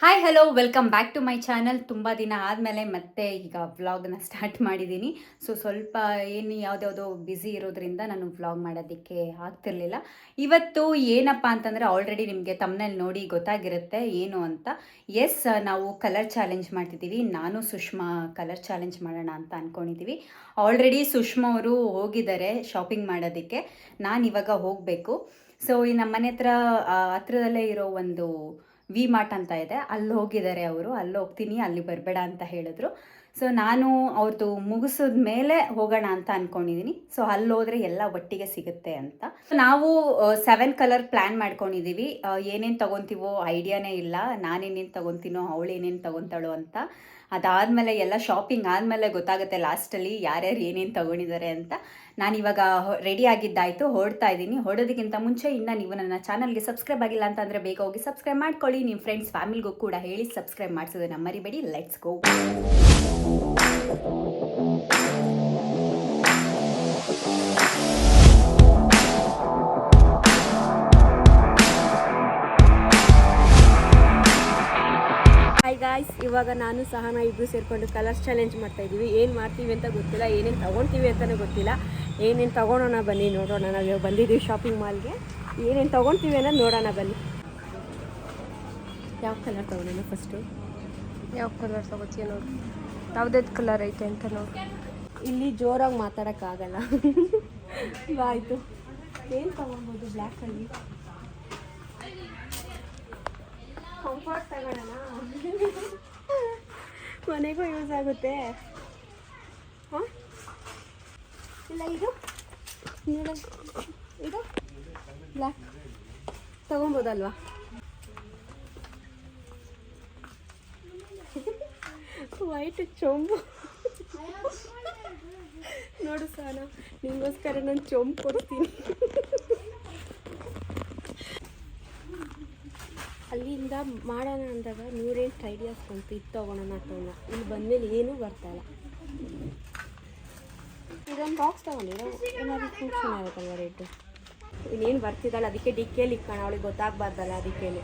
Hi hello welcome back to my channel. ತುಂಬ ದಿನ ಆದಮೇಲೆ ಮತ್ತೆ ಈಗ ವ್ಲಾಗ್ನ ಸ್ಟಾರ್ಟ್ ಮಾಡಿದ್ದೀನಿ. ಸ್ವಲ್ಪ ಯಾವುದ್ಯಾವುದೋ ಬ್ಯುಸಿ ಇರೋದ್ರಿಂದ ನಾನು ವ್ಲಾಗ್ ಮಾಡೋದಕ್ಕೆ ಆಗ್ತಿರ್ಲಿಲ್ಲ. ಇವತ್ತು ಏನಪ್ಪ ಅಂತಂದರೆ ಆಲ್ರೆಡಿ ನಿಮಗೆ ತಮ್ಮನೇಲಿ ನೋಡಿ ಗೊತ್ತಾಗಿರುತ್ತೆ ಏನು ಅಂತ. ಎಸ್, ನಾವು ಕಲರ್ ಚಾಲೆಂಜ್ ಮಾಡ್ತಿದ್ದೀವಿ. ನಾನು ಸುಷ್ಮಾ ಕಲರ್ ಚಾಲೆಂಜ್ ಮಾಡೋಣ ಅಂತ ಅಂದ್ಕೊಂಡಿದ್ದೀವಿ. ಆಲ್ರೆಡಿ ಸುಷ್ಮಾ ಅವರು ಹೋಗಿದ್ದಾರೆ ಶಾಪಿಂಗ್ ಮಾಡೋದಕ್ಕೆ. ನಾನು ಇವಾಗ ಹೋಗಬೇಕು. ಈ ನಮ್ಮ ಮನೆ ಹತ್ರದಲ್ಲೇ ಇರೋ ಒಂದು ವಿ ಮಾರ್ಟ್ ಅಂತ ಇದೆ, ಅಲ್ಲಿ ಹೋಗಿದ್ದಾರೆ ಅವರು. ಅಲ್ಲಿ ಹೋಗ್ತೀನಿ, ಅಲ್ಲಿ ಬರಬೇಡ ಅಂತ ಹೇಳಿದ್ರು. ನಾನು ಅವ್ರದ್ದು ಮುಗಿಸಿದ ಮೇಲೆ ಹೋಗೋಣ ಅಂತ ಅಂದ್ಕೊಂಡಿದ್ದೀನಿ. ಅಲ್ಲಿ ಹೋದರೆ ಎಲ್ಲ ಒಟ್ಟಿಗೆ ಸಿಗುತ್ತೆ ಅಂತ. ನಾವು 7 ಕಲರ್ ಪ್ಲ್ಯಾನ್ ಮಾಡ್ಕೊಂಡಿದ್ದೀವಿ. ಏನೇನು ತೊಗೊತೀವೋ ಐಡಿಯಾನೇ ಇಲ್ಲ. ನಾನೇನೇನು ತೊಗೊತೀನೋ ಅವಳು ಏನೇನು ತೊಗೊತಾಳೋ ಅಂತ. ಅದಾದಮೇಲೆ ಎಲ್ಲ ಶಾಪಿಂಗ್ ಆದಮೇಲೆ ಗೊತ್ತಾಗುತ್ತೆ ಲಾಸ್ಟಲ್ಲಿ ಯಾರ್ಯಾರು ಏನೇನು ತೊಗೊಂಡಿದ್ದಾರೆ ಅಂತ. ನಾನಿವಾಗ ರೆಡಿ ಆಗಿದ್ದಾಯಿತು, ಹೊರಡ್ತಾ ಇದ್ದೀನಿ. ಹೊರಡೋದಕ್ಕಿಂತ ಮುಂಚೆ ಇನ್ನು ನೀವು ನನ್ನ ಚಾನಲ್ಗೆ ಸಬ್ಸ್ಕ್ರೈಬ್ ಆಗಿಲ್ಲ ಅಂತಂದರೆ ಬೇಗ ಹೋಗಿ ಸಬ್ಸ್ಕ್ರೈಬ್ ಮಾಡ್ಕೊಳ್ಳಿ. ನಿಮ್ಮ ಫ್ರೆಂಡ್ಸ್ ಫ್ಯಾಮಿಲಿಗೂ ಕೂಡ ಹೇಳಿ ಸಬ್ಸ್ಕ್ರೈಬ್ ಮಾಡಿಸೋದನ್ನ ಮರಿಬೇಡಿ. Let's go. ಹಾಯ್ ಗಾಯ್ಸ್, ಇವಾಗ ನಾನು ಸಹನ ಇಬ್ಬರು ಸೇರಿಕೊಂಡು ಕಲರ್ಸ್ ಚಾಲೆಂಜ್ ಮಾಡ್ತಾಯಿದ್ದೀವಿ. ಏನು ಮಾಡ್ತೀವಿ ಅಂತ ಗೊತ್ತಿಲ್ಲ, ಏನೇನು ತೊಗೊತೀವಿ ಅಂತಲೂ ಗೊತ್ತಿಲ್ಲ. ಏನೇನು ತೊಗೊಳೋಣ ಬನ್ನಿ ನೋಡೋಣ. ನಾವು ಬಂದಿದ್ದೀವಿ ಶಾಪಿಂಗ್ ಮಾಲ್ಗೆ. ಏನೇನು ತೊಗೊತೀವಿ ಅನ್ನೋದು ನೋಡೋಣ ಬನ್ನಿ. ಯಾವ ಕಲರ್ ತೊಗೊಳೋಣ ಫಸ್ಟು? ಯಾವ ಕಲರ್ ತೊಗೋತೀಯ ನೋಡು, ಯಾವುದೇದು ಕಲರ್ ಐತೆ ಅಂತ ನೋಡು. ಇಲ್ಲಿ ಜೋರಾಗಿ ಮಾತಾಡೋಕ್ಕಾಗಲ್ಲ. ಆಯಿತು, ಏನು ತೊಗೊಬೋದು? ಬ್ಲ್ಯಾಕಲ್ಲಿ ಕಂಫರ್ಟ್ ತಗೊಳ್ಳೋಣ, ಮನೆಗೂ ಯೂಸ್ ಆಗುತ್ತೆ. ಹಾಂ, ಇಲ್ಲ ಇದು ಇದು ಬ್ಲ್ಯಾಕ್ ತೊಗೊಬೋದಲ್ವಾ? ವೈಟ್ ಚೊಂಬು ನೋಡು ಸಹನ, ನಿಮಗೋಸ್ಕರ ನಾನು ಚೊಂಬು ಕೊಡ್ತೀನಿ. ಅಲ್ಲಿಂದ ಮಾಡೋಣ ಅಂದಾಗ 108 ಐಡಿಯಾಸ್ ಬಂತು. ಇದು ತೊಗೊಳೋಣ ತೊಗೊಳ, ಇಲ್ಲಿ ಬಂದಮೇಲೆ ಏನೂ ಬರ್ತಾಯಿಲ್ಲ. ಇದೊಂದು ಬಾಕ್ಸ್ ತೊಗೊಂಡಿರೋ ಏನಾದರೂ ಫಂಕ್ಷನ್ ಆಗುತ್ತಲ್ವ ರೇಟು. ಇನ್ನೇನು ಬರ್ತಿದ್ದಲ್ಲ, ಅದಕ್ಕೆ ಡಿಕ್ಕೇಲಿ ಇಕ್ಕೋಣ, ಅವಳಿಗೆ ಗೊತ್ತಾಗಬಾರ್ದಲ್ಲ, ಅದಕ್ಕೇನೆ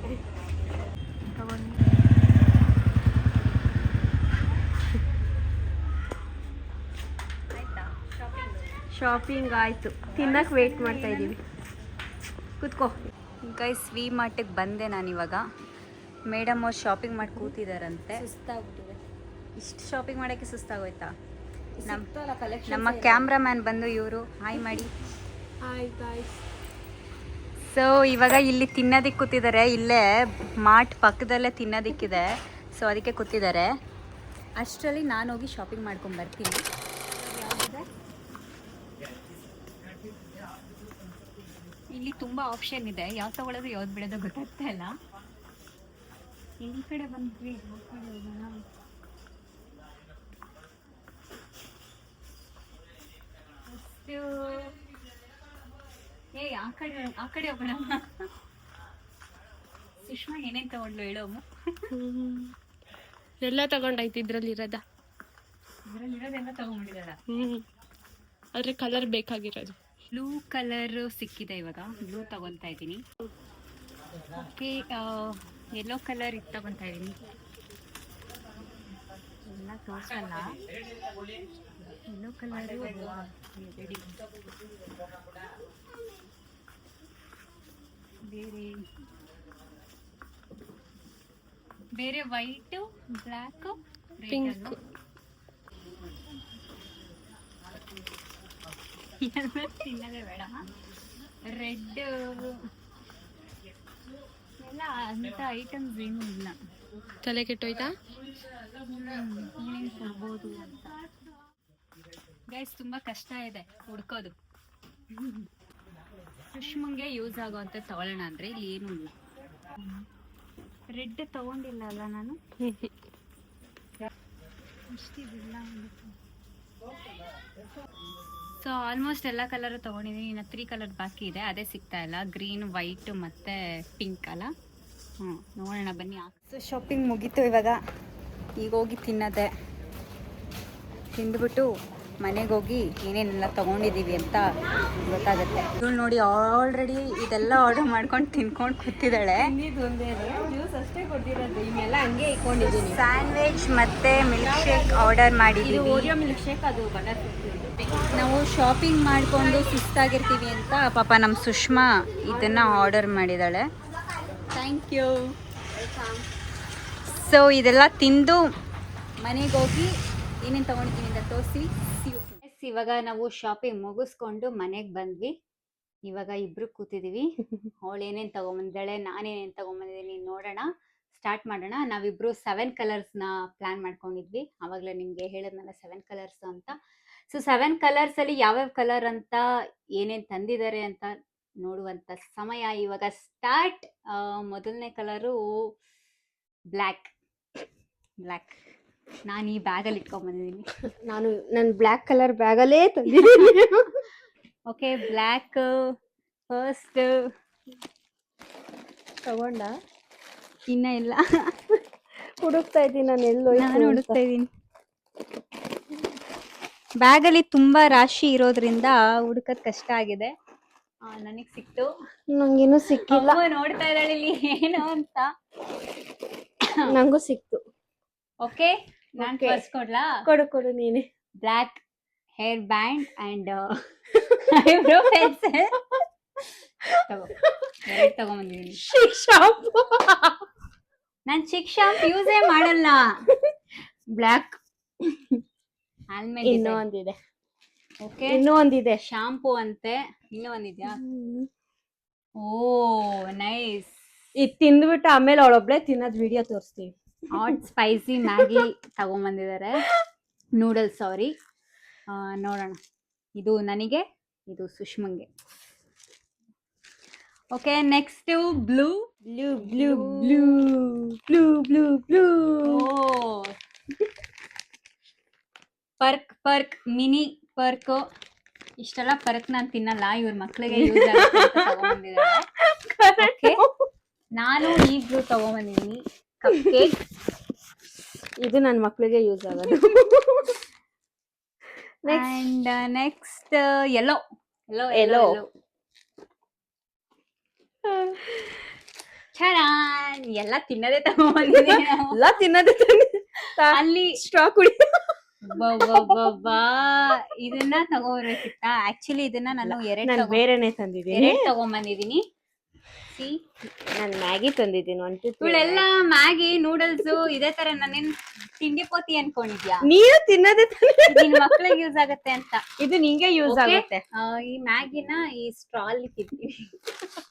ಶಾಪಿಂಗ್ ಆಯಿತು. ತಿನ್ನಕ್ಕೆ ವೆಯ್ಟ್ ಮಾಡ್ತಾಯಿದ್ದೀವಿ. ಕೂತ್ಕೋ. ಗೈಸ್, ವಿ ಮಾರ್ಟಿಗೆ ಬಂದೆ ನಾನಿವಾಗ. ಮೇಡಮ್ ಅವ್ರು ಶಾಪಿಂಗ್ ಮಾಡಿ ಕೂತಿದ್ದಾರಂತೆ. ಸುಸ್ತಾಗ್ಬಿಟ್ಟಿದೆ. ಇಷ್ಟು ಶಾಪಿಂಗ್ ಮಾಡೋಕ್ಕೆ ಸುಸ್ತಾಗೋಯ್ತಾ? ಕಲೆಕ್ಷನ್ ನಮ್ಮ ಕ್ಯಾಮ್ರಾಮ್ಯಾನ್ ಬಂದು ಇವರು ಹಾಯ್ ಮಾಡಿ. Hi guys. ಇವಾಗ ಇಲ್ಲಿ ತಿನ್ನೋದಕ್ಕೆ ಕೂತಿದ್ದಾರೆ. ಇಲ್ಲೇ ಮಾರ್ಟ್ ಪಕ್ಕದಲ್ಲೇ ತಿನ್ನೋದಕ್ಕಿದೆ. ಅದಕ್ಕೆ ಕೂತಿದ್ದಾರೆ. ಅಷ್ಟರಲ್ಲಿ ನಾನು ಹೋಗಿ ಶಾಪಿಂಗ್ ಮಾಡ್ಕೊಂಡು ಬರ್ತೀನಿ. ಇಲ್ಲಿ ತುಂಬ ಆಪ್ಷನ್ ಇದೆ, ಯಾವ್ದು ತಗೊಳ್ಳೋದು ಯಾವ್ದು ಬಿಡೋದು ಗೊತ್ತಾಗ್ತಾ ಇಲ್ಲ. ಈ ಕಡೆ ಬಂದ್ವಿ, ಆ ಕಡೆ ಹೋಗೋಣ. ಆ ಕಡೆ ಹೋಗೋಣ. ಸುಷ್ಮಾ ಏನೇನು ತಗೊಂಡ್ಲು ಹೇಳೋಮ್ಮ? ಎಲ್ಲ ತಗೊಂಡಾಯ್ತು. ಇದರಲ್ಲಿರೋದೆಲ್ಲ ತಗೊಂಡ್ಬಿಟ್ಟಿದಾರ. ಆದರೆ ಕಲರ್ ಬೇಕಾಗಿರೋದು ಬ್ಲೂ ಕಲರ್ ಸಿಕ್ಕಿದೆ. ಇವಾಗ ಬ್ಲೂ ತಗೊತಾ ಇದ್ದೀನಿ. ಓಕೆ, ಯೆಲ್ಲೋ ಕಲರ್ ಇದು ತಗೊತಾ ಇದ್ದೀನಿ. ಎಲ್ಲ ತೋರಿಸಲ್ಲ. Yellow colour ready. ಬೇರೆ ವೈಟು, ಬ್ಲ್ಯಾಕು, ಪಿಂಕ್. ತಿನ್ನೋದೇ ಬೇಡ. ರೆಡ್ ಎಲ್ಲ ಅಂಥ ಐಟಮ್ಸ್ ಏನೂ ಇಲ್ಲ. ತಲೆ ಕೆಟ್ಟೋಯ್ತಾ? ಏನೇನು ಕೊಡ್ಬೋದು ಅಂತ. ಗೈಸ್, ತುಂಬ ಕಷ್ಟ ಇದೆ ಹುಡ್ಕೋದು. ಸುಷ್ಮಂಗೆ ಯೂಸ್ ಆಗೋವಂಥ ತಗೊಳ್ಳೋಣ ಅಂದರೆ ಇಲ್ಲಿ ಏನೂ ಇಲ್ಲ. ರೆಡ್ ತಗೊಂಡಿಲ್ಲ ಅಲ್ಲ ನಾನು. ಅಷ್ಟಿದಿಲ್ಲ. ಆಲ್ಮೋಸ್ಟ್ ಎಲ್ಲ ಕಲರು ತೊಗೊಂಡಿದ್ದೀನಿ. ಇನ್ನು 3 ಕಲರ್ ಬಾಕಿ ಇದೆ, ಅದೇ ಸಿಗ್ತಾ ಇಲ್ಲ. ಗ್ರೀನ್, ವೈಟ್ ಮತ್ತು ಪಿಂಕ್ ಅಲ್ಲ. ನೋಡೋಣ ಬನ್ನಿ. ಶಾಪಿಂಗ್ ಮುಗೀತು. ಇವಾಗ ಈಗ ಹೋಗಿ ತಿನ್ನೋದೆ. ತಿಂದ್ಬಿಟ್ಟು ಮನೆಗೆ ಹೋಗಿ ಏನೇನೆಲ್ಲ ತೊಗೊಂಡಿದ್ದೀವಿ ಅಂತ ಗೊತ್ತಾಗುತ್ತೆ. ಇವಳು ನೋಡಿ ಆಲ್ರೆಡಿ ಇದೆಲ್ಲ ಆರ್ಡರ್ ಮಾಡ್ಕೊಂಡು ತಿನ್ಕೊಂಡು ಕೂತಿದ್ದಾಳೆ. ಜ್ಯೂಸ್ ಅಷ್ಟೇ ಕೊಟ್ಟಿರೋದು, ಇನ್ನೆಲ್ಲ ಹಂಗೆ ಇಟ್ಕೊಂಡಿದ್ದೀನಿ. ಸ್ಯಾಂಡ್ವಿಚ್ ಮತ್ತು ಮಿಲ್ಕ್ ಶೇಕ್ ಆರ್ಡರ್ ಮಾಡಿದ್ದೀವಿ. ಓರಿಯೋ ಮಿಲ್ಕ್ ಶೇಕ್, ಅದು ಬಟರ್. ನಾವು ಶಾಪಿಂಗ್ ಮಾಡಿಕೊಂಡು ಸುಸ್ತಾಗಿರ್ತೀವಿ ಅಂತ ಪಾಪ ನಮ್ಮ ಸುಷ್ಮಾ ಇದನ್ನು ಆರ್ಡರ್ ಮಾಡಿದ್ದಾಳೆ. Thank you. ಸೊ ಇದೆಲ್ಲ ತಿಂದು ಮನೆಗೆ ಹೋಗಿ ಏನೇನು ತೊಗೊಂಡಿದ್ದೀನಿ ಅಂತ ತೋರಿಸಿ. ಇವಾಗ ನಾವು ಶಾಪಿಂಗ್ ಮುಗಿಸ್ಕೊಂಡು ಮನೆಗೆ ಬಂದ್ವಿ. ಇವಾಗ ಇಬ್ರು ಕೂತಿದ್ದೀವಿ. ಅವಳು ಏನೇನು ತೊಗೊಂಬಂದಿದ್ದಾಳೆ, ನಾನೇನೇನು ತೊಗೊಂಬಂದಿದ್ದೀನಿ ನೋಡೋಣ, ಸ್ಟಾರ್ಟ್ ಮಾಡೋಣ. ನಾವಿಬ್ರು 7 ಕಲರ್ಸ್ನ ಪ್ಲ್ಯಾನ್ ಮಾಡ್ಕೊಂಡಿದ್ವಿ. ಆವಾಗಲೇ ನಿಮಗೆ ಹೇಳಿದ್ನಲ್ಲ 7 ಕಲರ್ಸ್ ಅಂತ. ಸೊ 7 ಕಲರ್ಸಲ್ಲಿ ಯಾವ್ಯಾವ ಕಲರ್ ಅಂತ ಏನೇನು ತಂದಿದ್ದಾರೆ ಅಂತ ನೋಡುವಂಥ ಸಮಯ ಇವಾಗ ಸ್ಟಾರ್ಟ್. ಮೊದಲನೇ ಕಲರು ಬ್ಲ್ಯಾಕ್. ನಾನು ಈ ಬ್ಯಾಗಲ್ಲಿ ಇಟ್ಕೊಂಡ್ಬಂದಿದ್ದೀನಿ. ನನ್ನ ಬ್ಲ್ಯಾಕ್ ಕಲರ್ ಬ್ಯಾಗಲ್ಲೇ ತಂದಿದ್ದೀನಿ. ಓಕೆ, ಬ್ಲ್ಯಾಕ್ ಫಸ್ಟ್ ತಗೊಂಡ ಇನ್ನ ಇಲ್ಲ, ಹುಡುಕ್ತಾ ಇದ್ದೀನಿ ನಾನು ನಾನು ಹುಡುಕ್ತಾ ಇದ್ದೀನಿ. ಬ್ಯಾಗಲ್ಲಿ ತುಂಬ ರಾಶಿ ಇರೋದ್ರಿಂದ ಹುಡುಕದ್ ಕಷ್ಟ ಆಗಿದೆ. ನನಗೆ ಸಿಕ್ತು. ನಂಗೇನು ಸಿಕ್ಕಿಲ್ಲ. ನೋಡ್ತಾ ಇದ್ದಾಳೆ ಇಲ್ಲಿ ಏನು ಅಂತ. ನಂಗೂ ಸಿಕ್ತು. ಓಕೆ, ನಾನು ಫಸ್ಟ್ ಕೊಡ್ಲಾ? ಕೊಡು ನೀನೆ. Black hair band and eyebrow pencil ತಗೊಂಬಂದಿದ್ದೀನಿ. ನಾನು ಚಿಕ್ ಶಾಂಪು ಯೂಸೇ ಮಾಡಲ್ಲ. ಬ್ಲ್ಯಾಕ್ ಇನ್ನೂ ಒಂದಿದೆ. ಓಕೆ, ಇನ್ನೂ ಒಂದಿದೆ ಶಾಂಪೂ ಅಂತೆ. ಇನ್ನೂ ಒಂದಿದ್ಯಾ? ಓ ನೈಸ್. ಇದು ತಿಂದ್ಬಿಟ್ಟು ಆಮೇಲೆ ಅವಳೊಬ್ಳೆ ತಿನ್ನೋದು ವಿಡಿಯೋ ತೋರಿಸ್ತೀವಿ. ಹಾಟ್ ಸ್ಪೈಸಿ ಮ್ಯಾಗಿ ತಗೊಂಬಂದಿದ್ದಾರೆ, ನೂಡಲ್ಸ್. ಸಾರಿ, ನೋಡೋಣ. ಇದು ನನಗೆ, ಇದು ಸುಷ್ಮಂಗೆ. Okay, next blue. Perk mini Perk. ಇಷ್ಟೆಲ್ಲ ಪರ್ಕ್ ನಾನು ತಿನ್ನಲ್ಲ, ಇವ್ರ ಮಕ್ಳಿಗೆ ಯೂಸ್ ಆಗುತ್ತೆ ಅಂತ ತಗೊಂಬಂದಿದ್ದಾರೆ. ಓಕೆ, ನಾನು ಈ ಬ್ಲೂ ತಗೊಂಬಂದಿದ್ದೀನಿ. Cup cake. ಇದು ನನ್ನ ಮಕ್ಳಿಗೆ ಯೂಸ್ ಆಗೋದು. And next yellow. ಎಲ್ಲ ತಿನ್ನೋದೇ ತಗೊಂಬಂದಿದ್ದೀನಿ. ಎಲ್ಲ ತಿನ್ನೋದೇ ಅಲ್ಲಿ ಸ್ಟ್ರಾ ಕುಡಿ. ಇದನ್ನ ತಗೋಬರ್ಬೇಕಿತ್ತ. ಆಕ್ಚುಲಿ ಇದನ್ನ ನಾನು ಬೇರೆನೆ ತಂದಿದ್ದೀನಿ. ತಗೊಂಬಂದಿದ್ದೀನಿ. ನಾನು ಮ್ಯಾಗಿ ತಂದಿದ್ದೀನಿ. ಇವಳೆಲ್ಲ ಮ್ಯಾಗಿ ನೂಡಲ್ಸ್ ಇದೇ ತರ ನಾನೇನ್ ತಿಂಡಿ ಪೋತಿ ಅನ್ಕೊಂಡಿದ್ಯಾ? ನೀನು ತಿನ್ನೋದೇ ನಿನ್ ಮಕ್ಳಿಗೆ ಯೂಸ್ ಆಗತ್ತೆ ಅಂತ. ಇದು ನಿಂಗೆ ಯೂಸ್ ಆಗುತ್ತೆ. ಈ ಮ್ಯಾಗಿನ ಈ ಸ್ಟ್ರಾಲ್ ತಿಂತೀನಿ.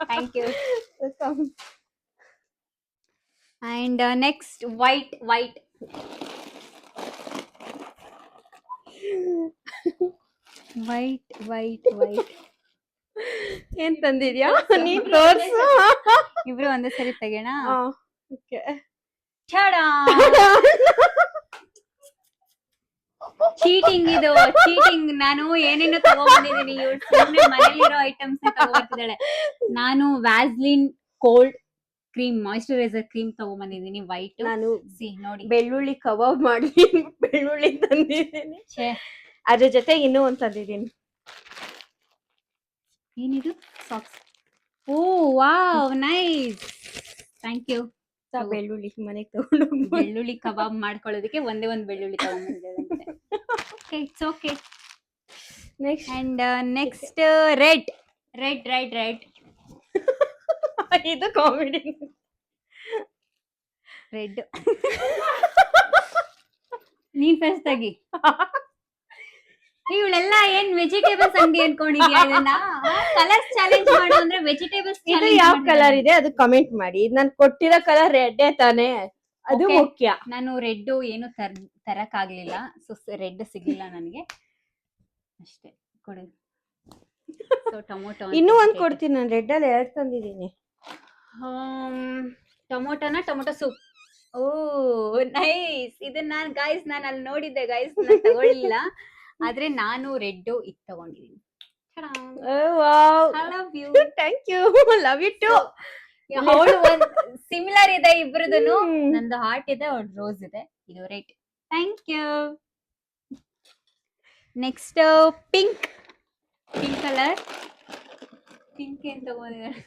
Thank you. And next white. ಏನ್ ತಂದಿದ್ಯಾ? ನೀನ್ ತೋರ್ಸು. ಇಬ್ರು ಒಂದೇ ಸರಿ ತೆಗೋಣ. Okay, cheating. ಇದು ಚೀಟಿಂಗ್. ನಾನು ಏನೇನು ತಗೊಂಡ್ಬಂದಿದ್ದೀನಿ. ಇವ್ರು ಸುಮ್ಮನೆ ಮನೇಲಿರೋ ಐಟಮ್ಸ್ ತಗೊಂಡ್ಬರ್ತಿದ್ದಾಳೆ. ನಾನು Vaseline cold cream moisturiser cream ತಗೊಂಡ್ಬಂದಿದ್ದೀನಿ ವೈಟ್. ನಾನು ನೋಡಿ, ಬೆಳ್ಳುಳ್ಳಿ ಕಬಾಬ್ ಮಾಡಿ ಬೆಳ್ಳುಳ್ಳಿ ತಂದಿದ್ದೀನಿ. ಅದ್ರ ಜೊತೆ ಇನ್ನೂ ಒಂದ್ ತಂದಿದ್ದೀನಿ. ಏನಿದು? Socks. Oh wow, nice. Thank you. ಬೆಳ್ಳುಳ್ಳಿ ಮನೆಗೆ ತಗೊಂಡು ಬೆಳ್ಳುಳ್ಳಿ ಕಬಾಬ್ ಮಾಡ್ಕೊಳ್ಳೋದಕ್ಕೆ ಒಂದೇ ಒಂದು ಬೆಳ್ಳುಳ್ಳಿ ತಗೊಂಡ್ಬಂದಿದ್ದೇವೆ. Okay, it's okay. Next and next red. ಇದು ಕಾಮಿಡಿ. ರೆಡ್. ನೀನ್ ಫಸ್ಟ್ ಆಗಿ. ಇವಳೆಲ್ಲ ಏನ್ ವೆಜಿಟೇಬಲ್ಸ್ ಅಂಗಡಿ ಅನ್ಕೊಂಡಿದ್ಯಾ? ಇದನ್ನ ಕಲರ್ಸ್ ಚಾಲೆಂಜ್ ಮಾಡು ಅಂದ್ರೆ ವೆಜಿಟೇಬಲ್ಸ್. ಇದು ಯಾವ ಕಲರ್ ಇದೆ ಅದು ಕಮೆಂಟ್ ಮಾಡಿ. ನಾನು ಕೊಟ್ಟಿರೋ ಕಲರ್ ರೆಡ್ ತಾನೆ, ಅದು ಮುಖ್ಯ. ನಾನು ರೆಡ್ ಏನು ತರಕ್ ಆಗ್ಲಿಲ್ಲ, ಸೊ ರೆಡ್ ಸಿಗ್ಲಿಲ್ಲ ನನಗೆ ಅಷ್ಟೇ. ಕೊಡಿ. ಸೊ ಟೊಮೊಟೊ ಇನ್ನೂ ಒಂದ್ ಕೊಡ್ತೀನಿ. ನಾನು ರೆಡ್ ಅಲ್ಲಿ 2 ತಂದಿದ್ದೀನಿ. Tomato soup. Oh nice. ಇದನ್ನ ನಾನು ಅಲ್ಲಿ ನೋಡಿದ್ದೆ ಗೈಸ್, ನಾನು ತಗೊಳ್ಳಿಲ್ಲ. ಆದ್ರೆ ನಾನು ರೆಡ್ ಇದು ತಗೊಂಡಿದ್ದೀನಿ. Thank you. Love you too. ಅವಳು ಒಂದ್ ಸಿಮಿಲರ್ ಇದೆ ಇಬ್ರದನು. ನಂದು ಹಾರ್ಟ್ ಇದೆ, ಅವ್ಳು ರೋಸ್ ಇದೆ. ಇದು red. Thank you. Next pink colour. Pink ಏನ್ ತಗೊಂಡಿದ್ದಾರೆ?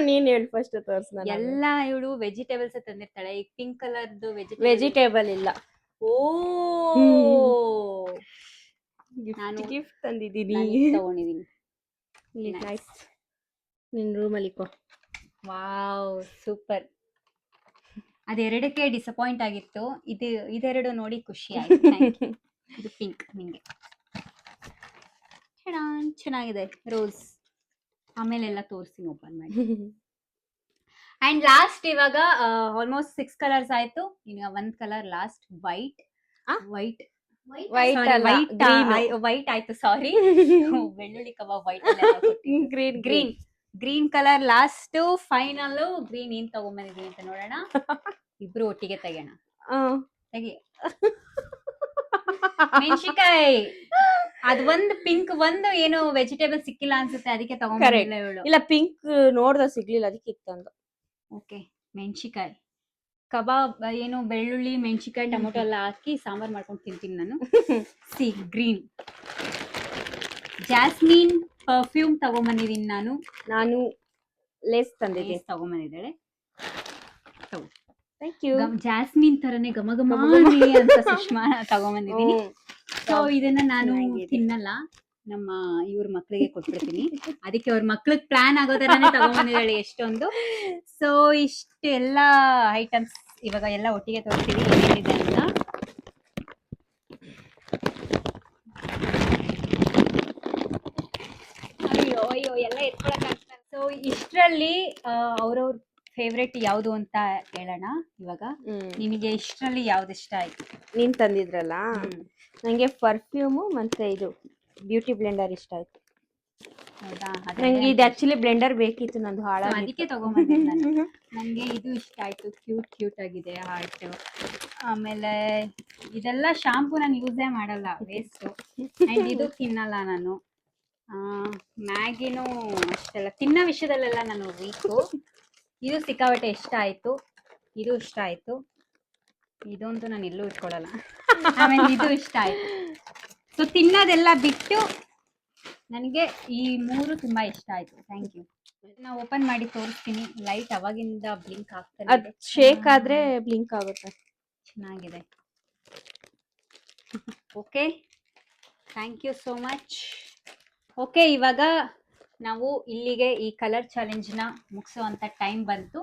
ನೀನ್ ಹೇಳಿ ಫಸ್ಟ್ ತೋರ್ಸ್. ಎಲ್ಲ ಇವಳು ವೆಜಿಟೇಬಲ್ಸ್ ತಂದಿರ್ತಾಳೆ. ಈಗ ಪಿಂಕ್ ಕಲರ್ದು ವೆಜಿಟೇಬಲ್ ಇಲ್ಲ. ಓ ನಾನು ಗಿಫ್ಟ್ ತಂದಿದ್ದೀನಿ. ತಗೊಂಡಿದ್ದೀನಿ. ನೈಸ್. ನಿನ್ ರೂಮಲ್ಲಿ ಕೋ. Wow super. ಅದೆರಡಕ್ಕೆ ಡಿಸಪಾಯಿಂಟ್ ಆಗಿತ್ತು. ಇದೆರಡು ನೋಡಿ ಖುಷಿ ಆಯ್ತು. ಇದು ಪಿಂಕ್ ನಿಂಗೆ ಚೆನ್ನಾಗಿದೆ. ರೋಸ್ ಆಮೇಲೆಲ್ಲ ತೋರಿಸ್ತೀನಿ ಓಪನ್ ಮಾಡಿ. ಅಂಡ್ ಲಾಸ್ಟ್ ಇವಾಗ ಆಲ್ಮೋಸ್ಟ್ 6 ಕಲರ್ಸ್ ಆಯ್ತು. ಈಗ 1 ಕಲರ್ ಲಾಸ್ಟ್ ವೈಟ್ ಆಯ್ತು. ಸಾರಿ, ಬೆಳ್ಳುಳ್ಳಿ ಕಬಾಬ್ white. Green colour last final. Green ಏನ್ ತಗೊಂಬಂದಿದೀನಿ ಅಂತ ನೋಡೋಣ. ಇಬ್ರು ಒಟ್ಟಿಗೆ ತೆಗೋಣ. ತೆಗಿ. ಮೆಣಸಿಕಾಯಿ. ಅದ್ ಒಂದು ಪಿಂಕ್, ಒಂದು ಏನು ವೆಜಿಟೇಬಲ್ ಸಿಕ್ಕಿಲ್ಲ ಅನ್ಸುತ್ತೆ, ಅದಕ್ಕೆ ತಗೊಂಡಿಲ್ಲ ಇವಳು. ಇಲ್ಲ, ಪಿಂಕ್ ನೋಡ್ದ ಸಿಗ್ಲಿಲ್ಲ, ಅದಕ್ಕೆ ಇತ್ತಂದು. ಓಕೆ, ಮೆಣಸಿಕಾಯಿ ಕಬಾಬ್ ಏನು ಬೆಳ್ಳುಳ್ಳಿ ಮೆಣಸಿಕಾಯಿ ಟೊಮೊಟೊ ಎಲ್ಲ ಹಾಕಿ ಸಾಂಬಾರ್ ಮಾಡ್ಕೊಂಡು ತಿಂತೀನಿ ನಾನು. ಗ್ರೀನ್ ಜಾಸ್ಮಿನ್ ಪರ್ಫ್ಯೂಮ್ ತಗೊಂಬಂದಿದ್ದೀನಿ ನಾನು. ಲೇಸ್ ತಂದಿದ್ದೀನಿ. ತಗೊಂಬಂದಿದ್ದಾಳೆ. Thank you. ಜಾಸ್ಮಿನ್ ತರನೇ ಘಮ ಅಂತ ಸುಷ್ಮಾ ತಗೊಂಬಂದಿದ್ದೀನಿ. ಸೊ ಇದನ್ನ ನಾನು ತಿನ್ನಲ್ಲ, ನಮ್ಮ ಇವ್ರ ಮಕ್ಳಿಗೆ ಕೊಟ್ಬಿಡ್ತೀನಿ. ಅದಕ್ಕೆ ಅವ್ರ ಮಕ್ಳಿಗೆ ಪ್ಲಾನ್ ಆಗೋ ತರನೇ ತಗೊಂಬಂದಿದ್ದಾಳೆ ಎಷ್ಟೊಂದು. ಸೊ ಇಷ್ಟೆಲ್ಲ ಐಟಮ್ಸ್ ಇವಾಗ ಎಲ್ಲ ಒಟ್ಟಿಗೆ ತೋರಿಸ್ತೀವಿ ಏನೇನಿದೆ ಅಂತ. ಅಯ್ಯೋ ಎಲ್ಲ ಎತ್ಕೊಳಕ್ಕಾಗ್ತದೆ. ಸೊ ಇಷ್ಟರಲ್ಲಿ ಅವ್ರವ್ರ ಫೇವ್ರೆಟ್ ಯಾವುದು ಅಂತ ಹೇಳೋಣ ಇವಾಗ. ನಿಮಗೆ ಇಷ್ಟರಲ್ಲಿ ಯಾವ್ದು ಇಷ್ಟ ಆಯ್ತು? ನೀನ್ ತಂದಿದ್ರಲ್ಲ, ನಂಗೆ ಪರ್ಫ್ಯೂಮು ಮತ್ತೆ ಇದು ಬ್ಯೂಟಿ ಬ್ಲೆಂಡರ್ ಇಷ್ಟ ಆಯ್ತು. ಹೌದಾ? ನಂಗೆ ಇದು ಆಕ್ಚುಲಿ ಬ್ಲೆಂಡರ್ ಬೇಕಿತ್ತು, ನಂದು ಹಾಳಾಗಿ, ಅದಕ್ಕೆ ತಗೊಂಬಂದಿದ್ದೆ. ನನಗೆ ಇದು ಇಷ್ಟ ಆಯ್ತು, ಕ್ಯೂಟ್ ಆಗಿದೆ ಹಾರ್ಟ್. ಆಮೇಲೆ ಇದೆಲ್ಲ ಶಾಂಪೂ ನಾನು ಯೂಸೇ ಮಾಡಲ್ಲ, ವೇಸ್ಟು. ಆ್ಯಂಡ್ ಇದು ತಿನ್ನಲ್ಲ ನಾನು. ಮ್ಯಾಗಿನೂ ಅಷ್ಟೆಲ್ಲ ತಿನ್ನೋ ವಿಷಯದಲ್ಲೆಲ್ಲ ನಾನು ವೀಕು. ಇದು ಸಿಕ್ಕಾಪಟ್ಟೆ ಇಷ್ಟ ಆಯ್ತು, ಇದು ಇಷ್ಟ ಆಯ್ತು. ಇದಂತೂ ನಾನು ಎಲ್ಲೂ ಇಟ್ಕೊಳ್ಳಲ್ಲ. ಆಮೇಲೆ ಇದು ಇಷ್ಟ ಆಯ್ತು. ಸೊ ತಿನ್ನೋದೆಲ್ಲ ಬಿಟ್ಟು ನನಗೆ ಈ 3 ತುಂಬಾ ಇಷ್ಟ ಆಯ್ತು. Thank you. ನಾವು ಓಪನ್ ಮಾಡಿ ತೋರಿಸ್ತೀನಿ. ಲೈಟ್ ಅವಾಗಿಂದ ಬ್ಲಿಂಕ್ ಆಗ್ತಾನೆ ಅದು ಶೇಕ್ ಆದ್ರೆ ಬ್ಲಿಂಕ್ ಆಗುತ್ತೆ. ಚೆನ್ನಾಗಿದೆ. Okay, thank you so much. Okay, ಇವಾಗ ನಾವು ಇಲ್ಲಿಗೆ ಈ ಕಲರ್ ಚಾಲೆಂಜ್ನ ಮುಗಿಸೋವಂಥ ಟೈಮ್ ಬಂತು.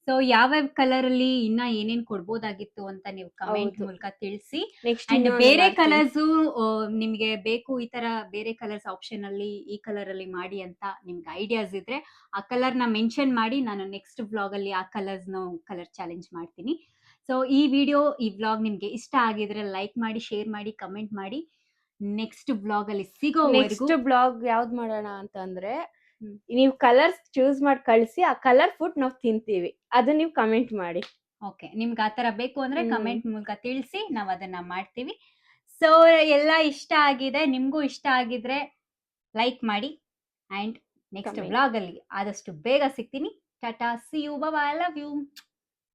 ಸೊ ಯಾವ್ಯಾವ ಕಲರಲ್ಲಿ ಇನ್ನ ಏನೇನ್ ಕೊಡ್ಬೋದಾಗಿತ್ತು ಅಂತ ನೀವು ಕಮೆಂಟ್ ಮೂಲಕ ತಿಳಿಸಿ. ಅಂಡ್ ಬೇರೆ ಕಲರ್ಸ್ ನಿಮ್ಗೆ ಬೇಕು, ಈ ತರ ಬೇರೆ ಕಲರ್ಸ್ ಆಪ್ಷನ್ ಅಲ್ಲಿ ಈ ಕಲರ್ ಅಲ್ಲಿ ಮಾಡಿ ಅಂತ ನಿಮ್ಗೆ ಐಡಿಯಾಸ್ ಇದ್ರೆ ಆ ಕಲರ್ ನ ಮೆನ್ಷನ್ ಮಾಡಿ, ನಾನು ನೆಕ್ಸ್ಟ್ ವ್ಲಾಗ್ ಅಲ್ಲಿ ಆ ಕಲರ್ಸ್ ನ ಕಲರ್ ಚಾಲೆಂಜ್ ಮಾಡ್ತೀನಿ. ಸೊ ಈ ವ್ಲಾಗ್ ನಿಮ್ಗೆ ಇಷ್ಟ ಆಗಿದ್ರೆ ಲೈಕ್ ಮಾಡಿ, ಶೇರ್ ಮಾಡಿ, ಕಮೆಂಟ್ ಮಾಡಿ. ನೆಕ್ಸ್ಟ್ ವ್ಲಾಗ್ ಅಲ್ಲಿ ನೆಕ್ಸ್ಟ್ ಬ್ಲಾಗ್ ಯಾವ್ದು ಮಾಡೋಣ ಅಂತಂದ್ರೆ, ನೀವು ಕಲರ್ಸ್ ಚೂಸ್ ಮಾಡಿ ಕಳಿಸಿ, ಆ ಕಲರ್ ಫುಡ್ ನಾವು ತಿಂತೀವಿ, ಅದು ನೀವು ಕಮೆಂಟ್ ಮಾಡಿ. ಓಕೆ, ನಿಮ್ಗೆ ಆ ಥರ ಬೇಕು ಅಂದ್ರೆ ಕಮೆಂಟ್ ಮೂಲಕ ತಿಳಿಸಿ, ನಾವು ಅದನ್ನ ಮಾಡ್ತೀವಿ. ಸೊ ಎಲ್ಲ ಇಷ್ಟ ಆಗಿದೆ, ನಿಮ್ಗೂ ಇಷ್ಟ ಆಗಿದ್ರೆ ಲೈಕ್ ಮಾಡಿ. ಅಂಡ್ ನೆಕ್ಸ್ಟ್ ವ್ಲಾಗ್ ಅಲ್ಲಿ ಆದಷ್ಟು ಬೇಗ ಸಿಗ್ತೀನಿ. Tata, see you, bye, I love you.